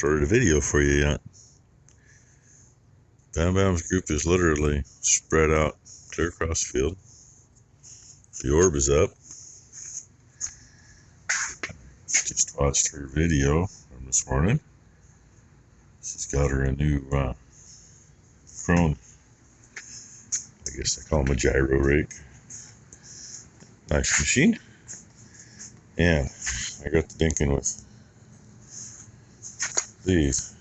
started a video for you yet. Bam Bam's group is literally spread out clear across the field. The orb is up. Just watched her video from this morning. She's got her a new Crone, I guess they call them a gyro rig. Nice machine. And I got to thinking with these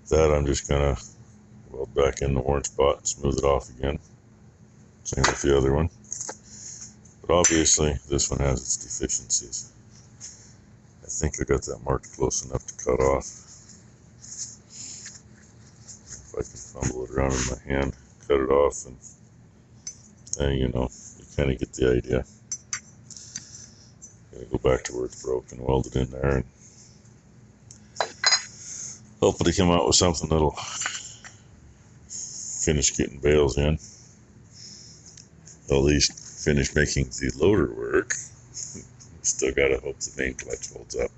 that I'm just gonna weld back in the worn spot and smooth it off again. Same with the other one. But obviously this one has its deficiencies. I think I got that marked close enough to cut off. If I can fumble it around in my hand, cut it off, and you know, you kind of get the idea. Gonna go back to where it's broken, weld it in there, and hopefully come out with something that'll finish getting bales in. At least finish making the loader work. Still gotta hope the main clutch holds up.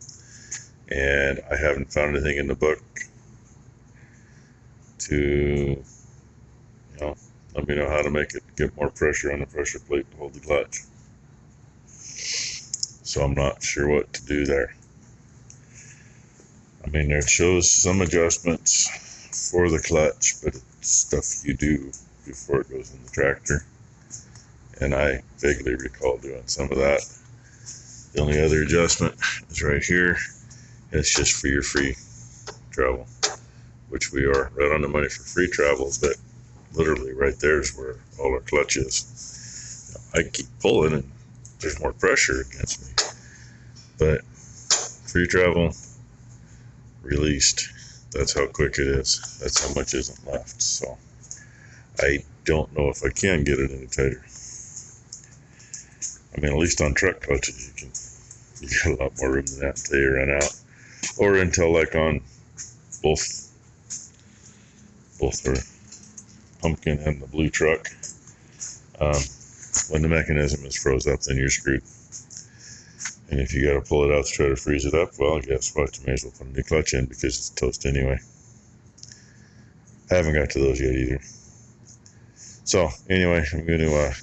And I haven't found anything in the book to, let me know how to make it get more pressure on the pressure plate to hold the clutch. So I'm not sure what to do there. I mean, it shows some adjustments for the clutch, but it's stuff you do before it goes in the tractor. And I vaguely recall doing some of that. The only other adjustment is right here. It's just for your free travel, which we are right on the money for free travel, but literally right there is where all our clutch is. I keep pulling and there's more pressure against me. But free travel, released, that's how quick it is. That's how much isn't left. So I don't know if I can get it any tighter. I mean, at least on truck clutches, you get a lot more room than that until you run out. Or until, like on both the pumpkin and the blue truck, when the mechanism is froze up, then you're screwed. And if you got to pull it out to try to freeze it up, well, guess what? You may as well put a new clutch in because it's toast anyway. I haven't got to those yet either. So, anyway, I'm going to do a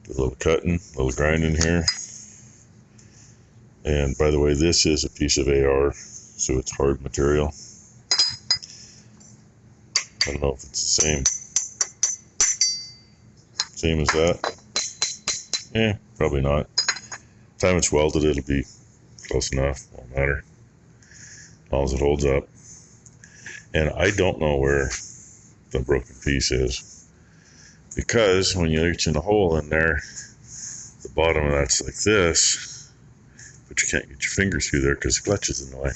little cutting, a little grinding here. And by the way, this is a piece of AR, so it's hard material. I don't know if it's the same as that. Probably not. Time it's welded, it'll be close enough. Won't matter, as long as it holds up. And I don't know where the broken piece is, because when you reach in a hole in there, the bottom of that's like this, but you can't get your fingers through there because the clutch is in the way.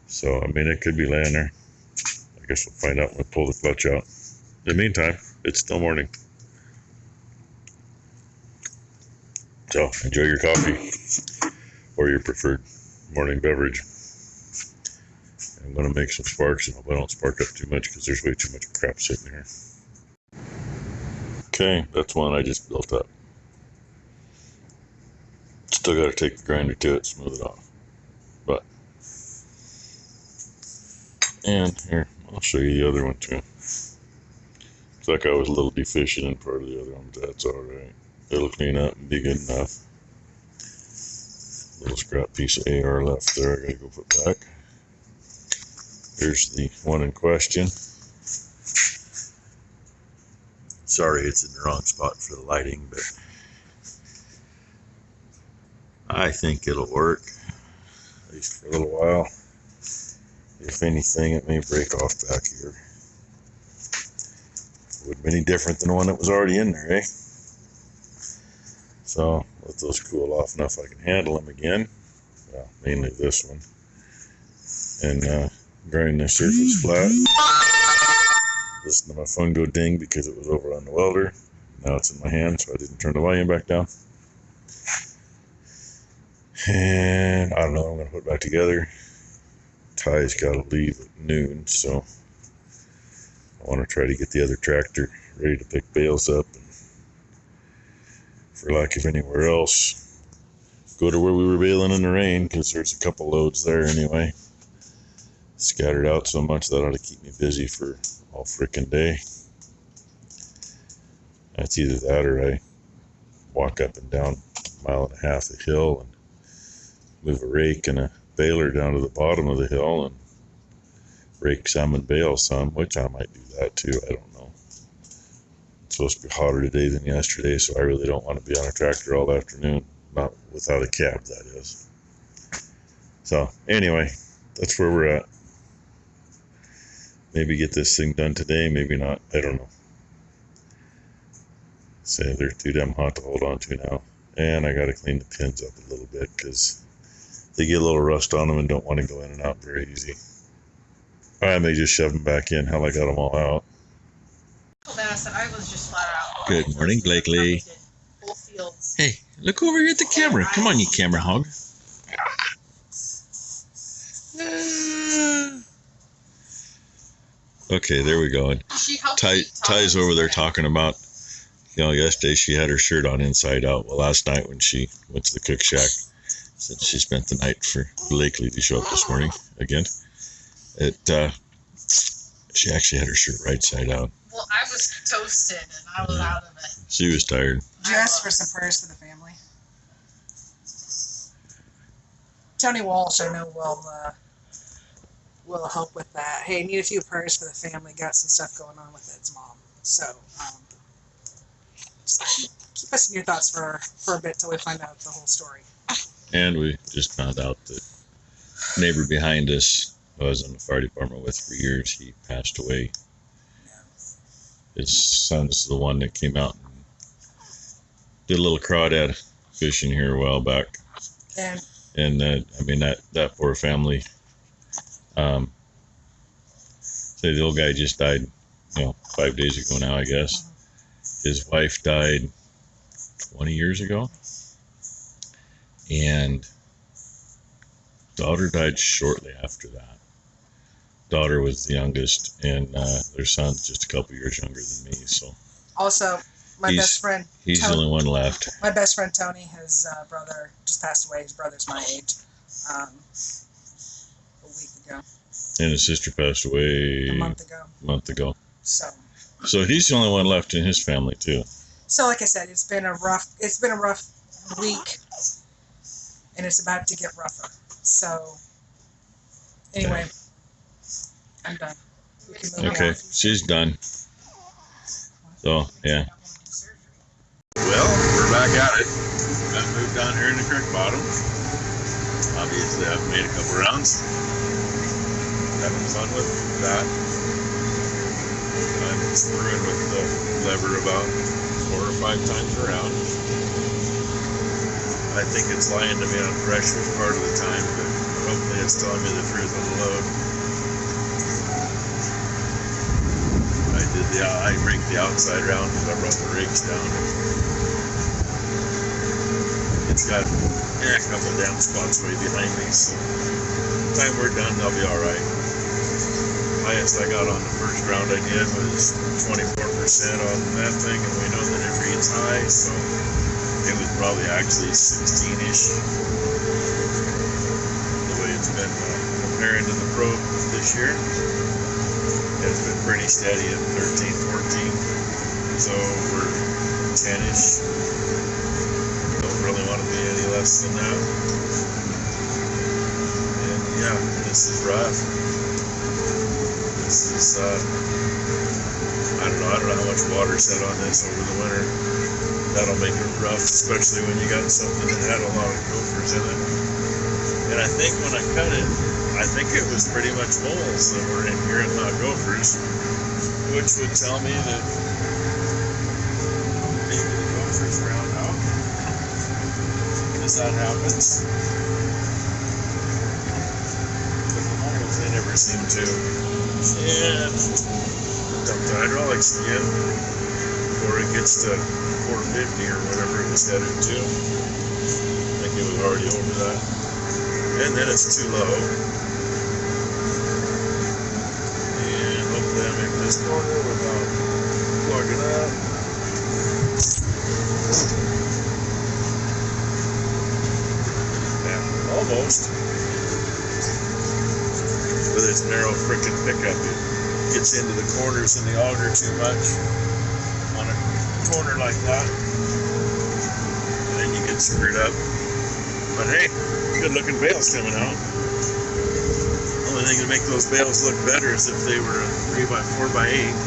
So I mean, it could be laying there. I guess we'll find out when we pull the clutch out. In the meantime, it's still morning. So enjoy your coffee or your preferred morning beverage. I'm going to make some sparks and hope I don't spark up too much because there's way too much crap sitting here. Okay, that's one I just built up. Still got to take the grinder to it, smooth it off. And here, I'll show you the other one too. Looks like I was a little deficient in part of the other one, but that's alright. It'll clean up and be good enough. Little scrap piece of AR left there, I gotta go put back. Here's the one in question. Sorry it's in the wrong spot for the lighting, but I think it'll work, at least for a little while. If anything, it may break off back here. Wouldn't be any different than the one that was already in there, eh? So, let those cool off enough I can handle them again. Well, mainly this one. And grind the surface flat. Listen to my phone go ding because it was over on the welder. Now it's in my hand, so I didn't turn the volume back down. And I don't know, I'm going to put it back together. Ty's got to leave at noon, so I want to try to get the other tractor ready to pick bales up. And for lack of anywhere else, go to where we were baling in the rain, because there's a couple loads there anyway. Scattered out so much that ought to keep me busy for all frickin' day. That's either that or I walk up and down a mile and a half a hill and move a rake and a baler down to the bottom of the hill and rake some and bale some, which I might do that too. I don't know. It's supposed to be hotter today than yesterday, so I really don't want to be on a tractor all afternoon. Not without a cab, that is. So, anyway, that's where we're at. Maybe get this thing done today, maybe not. I don't know. Say they're too damn hot to hold on to now. And I got to clean the pins up a little bit because they get a little rust on them and don't want to go in and out very easy. I may just shove them back in. Hell, I got them all out. Good morning, Blakely. Hey, look over here at the camera. Come on, you camera hog. Okay, there we go. And Ty's over there talking about, yesterday she had her shirt on inside out. Well, last night when she went to the cook shack, since she spent the night for Blakely to show up this morning again, she actually had her shirt right side out. Well, I was toasted and I was out of it. She was tired. Did you ask for some prayers for the family? Tony Walsh, I know, will help with that. Hey, need a few prayers for the family. Got some stuff going on with its mom. So, just keep us in your thoughts for a bit till we find out the whole story. And we just found out that neighbor behind us, who I was in the fire department with for years, he passed away. His son's the one that came out and did a little crawdad fishing here a while back. And that poor family, say the old guy just died, 5 days ago now, I guess. His wife died 20 years ago. And daughter died shortly after that. Daughter was the youngest, and their son's just a couple years younger than me. So also, best friend. He's Tony, the only one left. My best friend Tony, his brother just passed away. His brother's my age. A week ago. And his sister passed away a month ago. So he's the only one left in his family too. So like I said, it's been a rough week, and it's about to get rougher. So anyway, I'm done. We can move okay, on. she's done. So yeah. Well, we're back at it. Got moved down here in the creek bottom. Obviously, I've made a couple rounds. Having fun with that. I'm screwing with the lever about 4 or 5 times around. I think it's lying to me on pressure part of the time, but hopefully it's telling me the truth on the load. I raked the outside around because I brought the rakes down. It's got a couple damn spots way behind me, so by the time we're done, they'll be alright. Highest I got on the first round I did was 24% on that thing, and we know that it reads high, so it was probably actually 16-ish. The way it's been comparing to the probe this year. It's been pretty steady at 13, 14, so we're 10-ish. Don't really want to be any less than that. And yeah, this is rough. This is, I don't know how much water set on this over the winter. That'll make it rough, especially when you got something that had a lot of gophers in it. And I think when I cut it, I think it was pretty much moles that were in here and not gophers, which would tell me that maybe the gophers round out, because that happens. But the moles, they never seem to. And dump the hydraulics again before it gets to 450 or whatever it was headed to. I think it was already over that. And then it's too low. And hopefully I make this corner without plugging up. almost. With its narrow frickin' pickup, it gets into the corners in the auger too much on a corner like that. And then you get screwed up. But hey, good looking bales coming out. Only thing to make those bales look better is if they were a 3x4x8.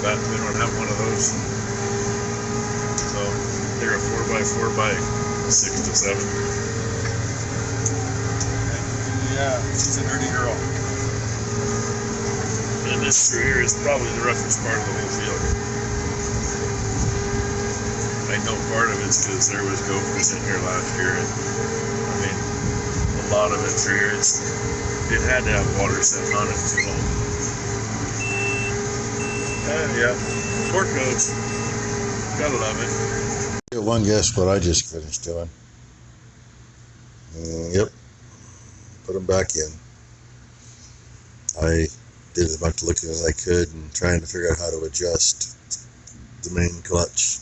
But we don't have one of those. So they're a 4x4x6 to 7. Yeah, she's a nerdy girl. And this through here is probably the roughest part of the whole field. I know part of it's because there was gophers in here last year. And, I mean, a lot of it through here, it had to have water sitting on it too long. Yeah, pork notes. Gotta love it. One guess what I just finished doing. Yep. Put them back in. I did as much looking as I could and trying to figure out how to adjust the main clutch.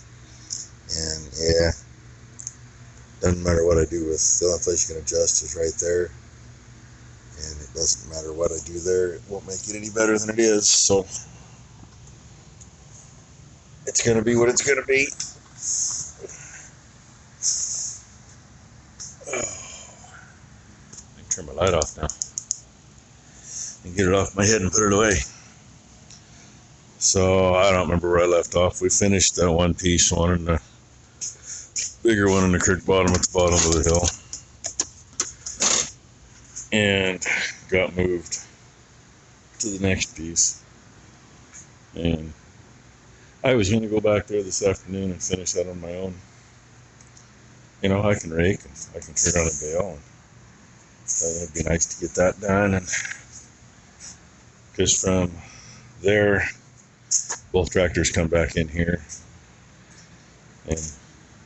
And yeah, doesn't matter what I do with, the only place you can adjust is right there. And it doesn't matter what I do there, it won't make it any better than it is. So it's going to be what it's going to be. Turn my light off now and get it off my head and put it away. So I don't remember where I left off. We finished that one piece one and the bigger one in the creek bottom at the bottom of the hill, and got moved to the next piece. And I was going to go back there this afternoon and finish that on my own. You know, I can rake and I can turn on a bale, and it'd be nice to get that done. And because from there, both tractors come back in here and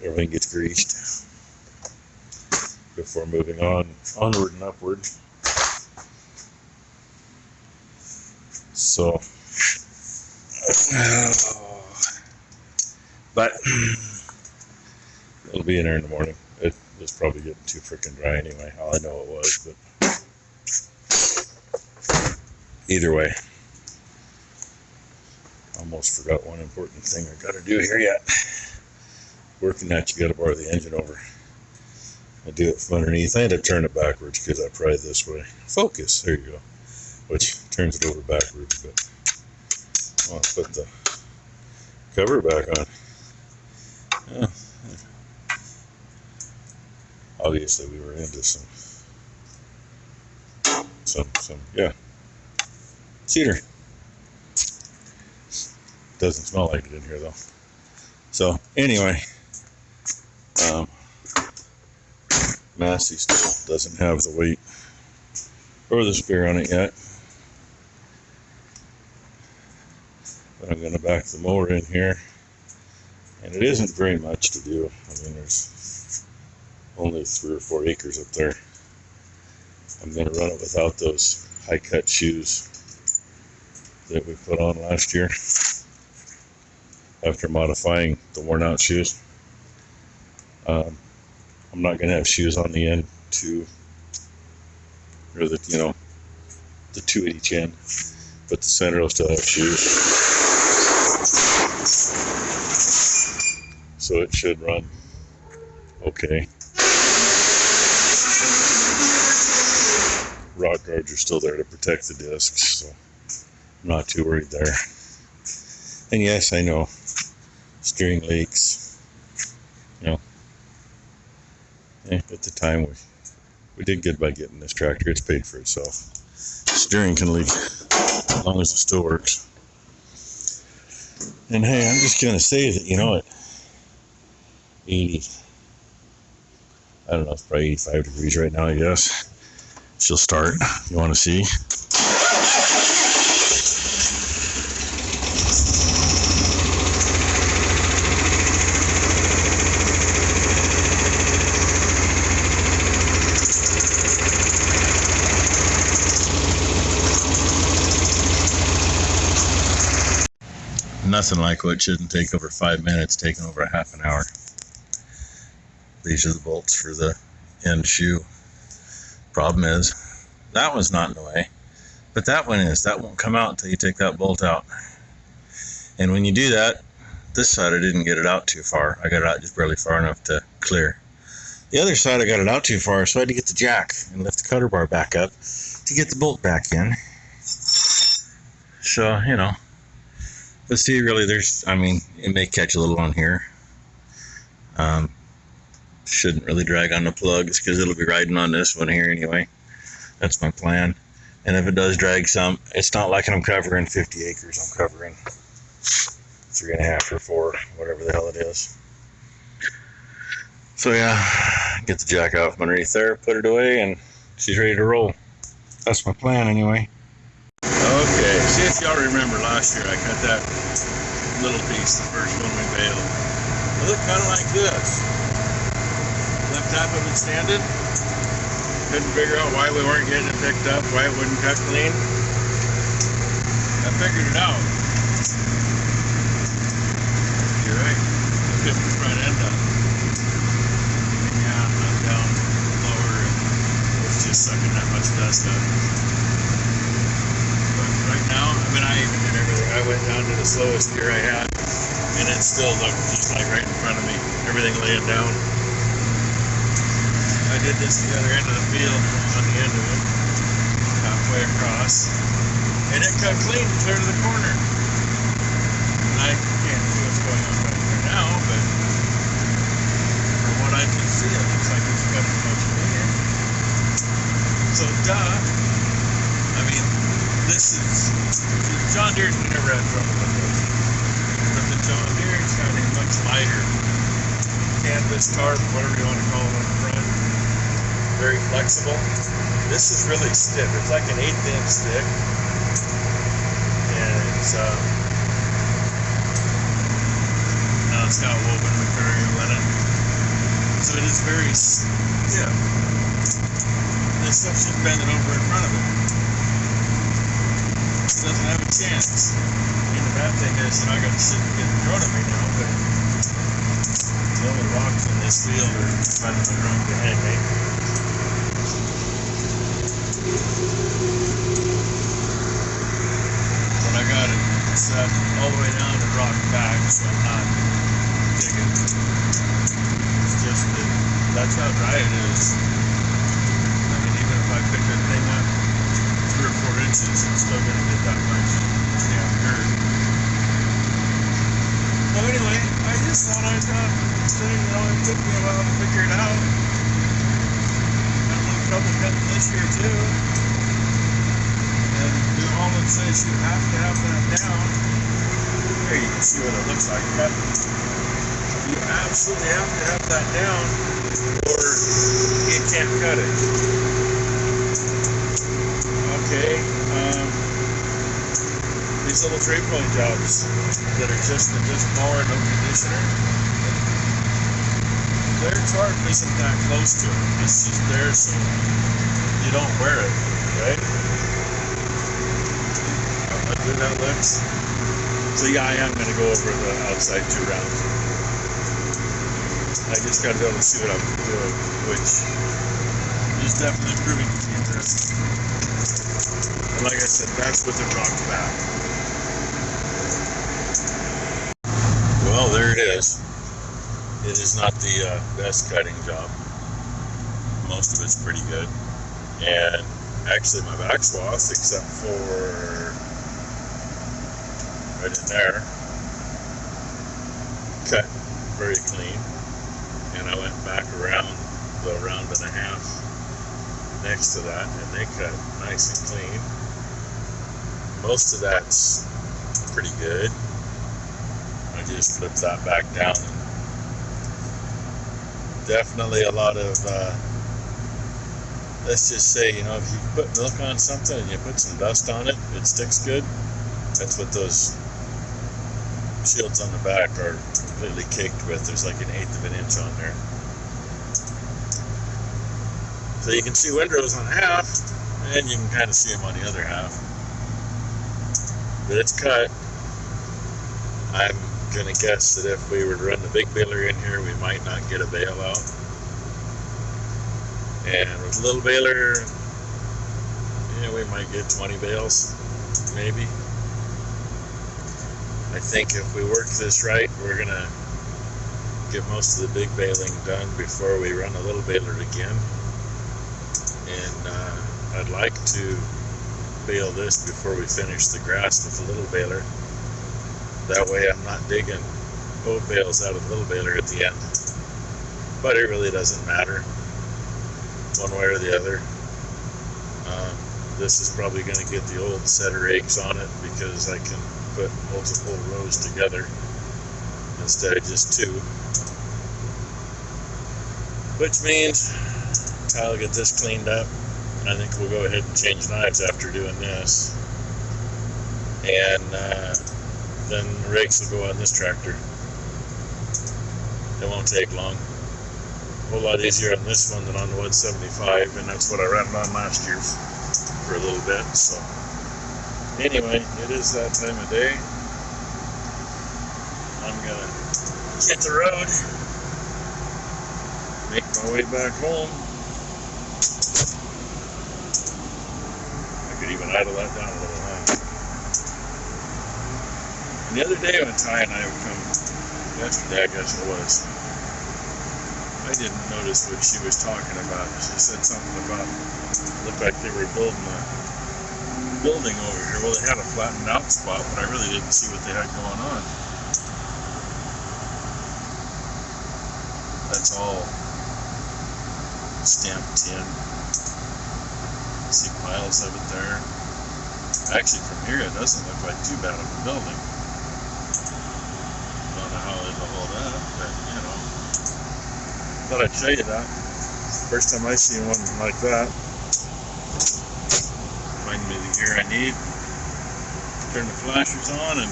everything gets greased before moving onward and upward. So but it'll be in there in the morning. It was probably getting too freaking dry anyway. All I know it was, but either way, almost forgot one important thing I got to do here yet. Working that, you got to bar the engine over. I do it from underneath. I had to turn it backwards because I pried this way. Focus, there you go. Which turns it over backwards, but I want to put the cover back on. Yeah. Obviously we were into some yeah, cedar. Doesn't smell like it in here though. So anyway, Massey still doesn't have the weight or the spear on it yet, but I'm going to back the mower in here, and it isn't very much to do. I mean, there's only 3 or 4 acres up there. I'm going to run it without those high cut shoes that we put on last year after modifying the worn out shoes. I'm not going to have shoes on the end or the 2 at each end, but the center will still have shoes. So it should run okay. Rock guards are still there to protect the discs, so I'm not too worried there. And yes, I know steering leaks, at the time we did good by getting this tractor. It's paid for itself. Steering can leak as long as it still works. And hey, I'm just gonna say that, at 80, I don't know, it's probably 85 degrees right now, I guess. She'll start. You want to see? Nothing like what shouldn't take over 5 minutes, taking over a half an hour. These are the bolts for the end shoe. Problem is, that one's not in the way, but that one is. That won't come out until you take that bolt out. And when you do that, this side I didn't get it out too far. I got it out just barely far enough to clear. The other side I got it out too far, so I had to get the jack and lift the cutter bar back up to get the bolt back in. So, you know, but see, really, it may catch a little on here. Shouldn't really drag on the plugs because it'll be riding on this one here anyway. That's my plan. And if it does drag some, it's not like I'm covering 50 acres. I'm covering 3.5 or 4, whatever the hell it is. So yeah, get the jack out from underneath there, put it away, and she's ready to roll. That's my plan anyway. Okay, see if y'all remember last year I cut that little piece, the first one we baled. It looked kind of like this. Left half of it standing. Couldn't figure out why we weren't getting it picked up, why it wouldn't cut clean. I figured it out. You're right. Picked the front end up. Yeah, I'm down lower and it's just sucking that much dust up. But right now, I even did everything. I went down to the slowest gear I had and it still looked just like right in front of me. Everything laying down. I did this the other end of the field on the end of it, halfway across, and it cut clean clear to the corner. And I can't see what's going on right there now, but from what I can see, it looks like it's cutting much cleaner. So this is, John Deere never had trouble with this, but the John Deere is got a much lighter canvas tarp, whatever you want to call it on the front. Very flexible. This is really stiff. It's like an 1/8 inch stick, and now it's got woven material in it, so it is very stiff. This stuff's just bending over in front of it. It doesn't have a chance. And the bad thing is that I got to sit and get in front of me now, but the only rocks in this field are kind of around behind me. But I got it set all the way down and rocked back, so I'm not digging. It's just that that's how dry it is. Even if I pick that thing up 3 or 4 inches, it's still going to get that much damn dirt. So anyway, I just thought I'd it took me a while to figure it out. Trouble cutting this year too, and New Holland says you have to have that down. There you can see what it looks like cut. You absolutely have to have that down or you can't cut it. Okay, these little 3-point jobs that are just mower, no conditioner, their tarp isn't that close to it. It's just there so you don't wear it, right? How good that looks. So yeah, I am going to go over the outside 2 rounds. I just got to be able to see what I'm doing, which is definitely proving to be interesting. And like I said, that's with the rocked back. Well, there it is. It is not the best cutting job. Most of it's pretty good. And actually my back swath, except for right in there, cut very clean. And I went back around the 1.5 rounds next to that, and they cut nice and clean. Most of that's pretty good. I just flipped that back down. Definitely a lot of, let's just say, if you put milk on something and you put some dust on it, it sticks good. That's what those shields on the back are completely caked with. There's like 1/8 inch on there. So you can see windrows on half, and you can kind of see them on the other half. But it's cut. I'm gonna guess that if we were to run the big baler in here, we might not get a bale out. And with a little baler, yeah, we might get 20 bales, maybe. I think if we work this right, we're gonna get most of the big baling done before we run a little baler again. And I'd like to bale this before we finish the grass with a little baler. That way I'm not digging oat bales out of the little baler at the end. But it really doesn't matter one way or the other. This is probably going to get the old setter rakes on it because I can put multiple rows together instead of just two. Which means I'll get this cleaned up. I think we'll go ahead and change knives after doing this. And then the rakes will go on this tractor. It won't take long. A whole lot easier on this one than on the 175, and that's what I ran it on last year for a little bit. So anyway, it is that time of day. I'm gonna hit the road, make my way back home. I could even idle that down a little, huh? And the other day when Ty and I would come, yesterday I guess it was, I didn't notice what she was talking about. She said something about, looked like they were building a building over here. Well, they had a flattened out spot, but I really didn't see what they had going on. That's all stamped tin. See piles of it there. Actually, from here it doesn't look like too bad of a building. Don't know how it'll hold up, but you know. Thought I'd show you that. First time I seen one like that. Find me the gear I need. Turn the flashers on and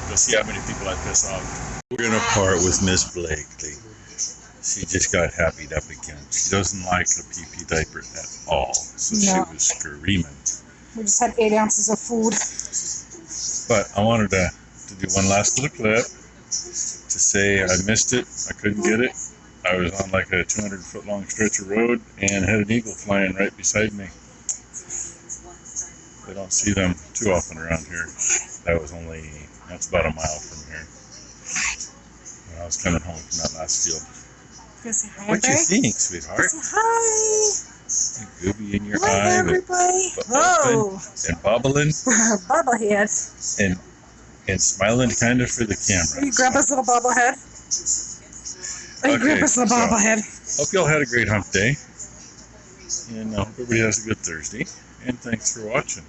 go see how many people I piss off. We're gonna part with Miss Blakely. She just got happyed up again. She doesn't like the PP diaper at all. So she was screaming. We just had 8 ounces of food. But I wanted to do one last little clip to say I missed it. I couldn't get it. I was on like a 200-foot long stretch of road and had an eagle flying right beside me. I don't see them too often around here. That's about a mile from here. When I was coming home from that last field. Say hi, What you think, sweetheart? Say hi. A gooby in your Hi, eye. everybody. Whoa. And bobbling. Bobblehead. And smiling kind of for the camera. Are you Grandpa's little bobblehead? Okay, Grandpa's little bobblehead. Hope y'all had a great hump day. And I hope everybody has a good Thursday. And thanks for watching.